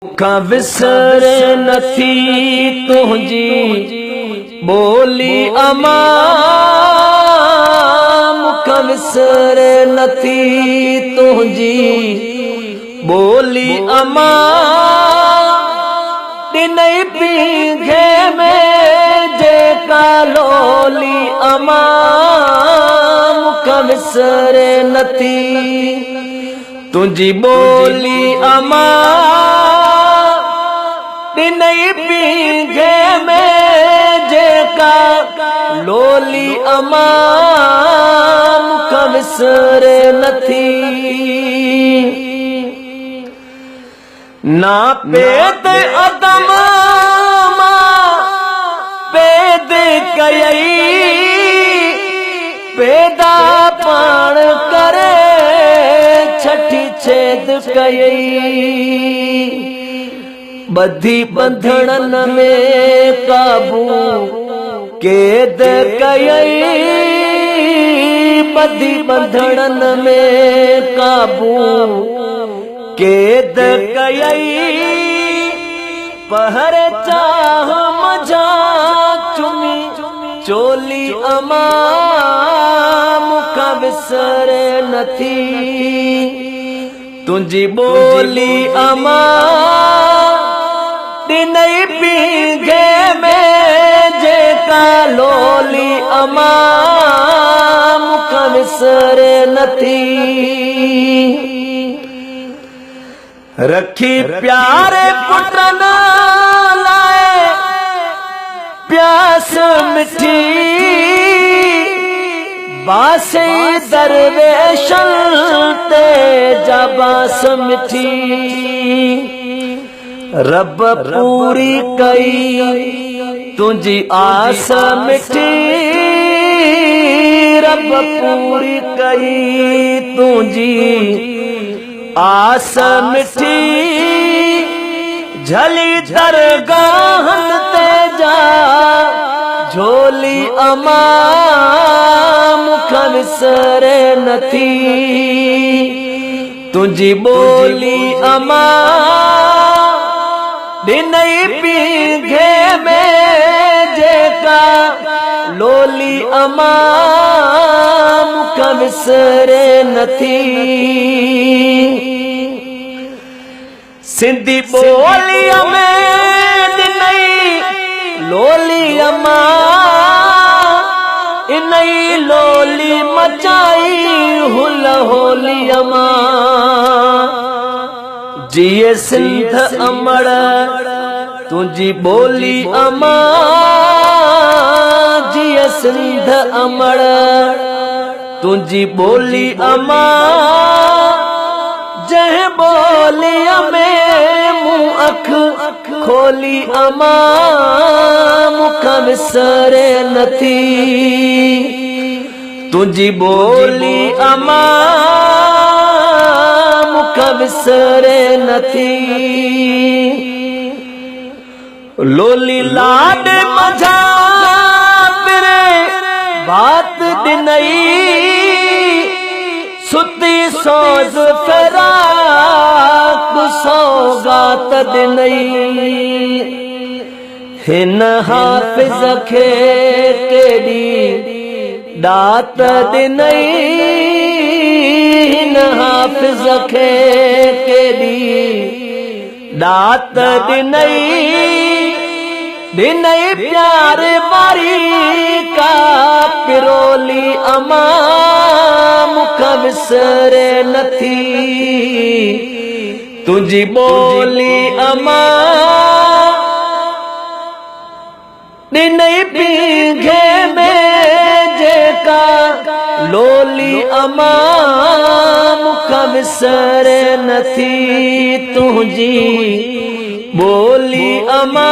का विसर नथी तुझी बोली अमा, मुखा विसर नथी तुझी बोली अमा। ॾिनई पीघे में जेका लोली अमा, मुखा विसर नथी तुझी बोली अमा। ॾिनई पीघे में जेका लोली अमा, मुखा विसर नथी। ना पेद अदम मां पेद कयई, पैदा पाण करे छठी छेद कयई। बधी बंधणन में काबू कैद कयई, बधी बंधणन में काबू कैद कयई। पहर चाह मजा चुमी चोली अमा, मुखा विसर नथी तुझी बोली अमा। ॾिनई पीघे में जेका लोली अमा, मुखा विसर नथी। रखी प्यारे पुटन लाए प्यास मिठी, बासे दरवेशन ते जाबास मिठी। रब पूरी कई तुझी आस मिठी, रब पूरी कई तुझी आस मिठी। झली दरगाहन ते जा झोली अमा, मुखा विसर नथी तुझी बोली अमा। ॾिनई पीघे में जेका लोली अमा, मुखा विसर नथी। सिंधी ॿोलीअ में ॾिनई लोली अमा, इनई लोली मचाई हुल होली अमा। जिए सिंध अमड़ तुझी बोली अमा, जिए सिंध अमड़ तुझी बोली अमा। जह बोलिया में मुँह अख खोली अमा, मुखा विसर नथी तुझी बोली अमा, मुखा विसर नथी। लोली लाड मझा पिरे बात ॾिनई, सुती सोज फराक सौगात ॾिनई। हिन हाफ़िज़ खे केॾी दात ॾिनई, हिन हाफ़िज़ खे केॾी दात ॾिनई। ॾिनई प्यार वारी का पिरोली अमा, मुखा विसर नथी तुझी बोली अमा। ॾिनई पीघे में जेका लोली अमा, मुखा विसर नथी तुझी बोली अमा।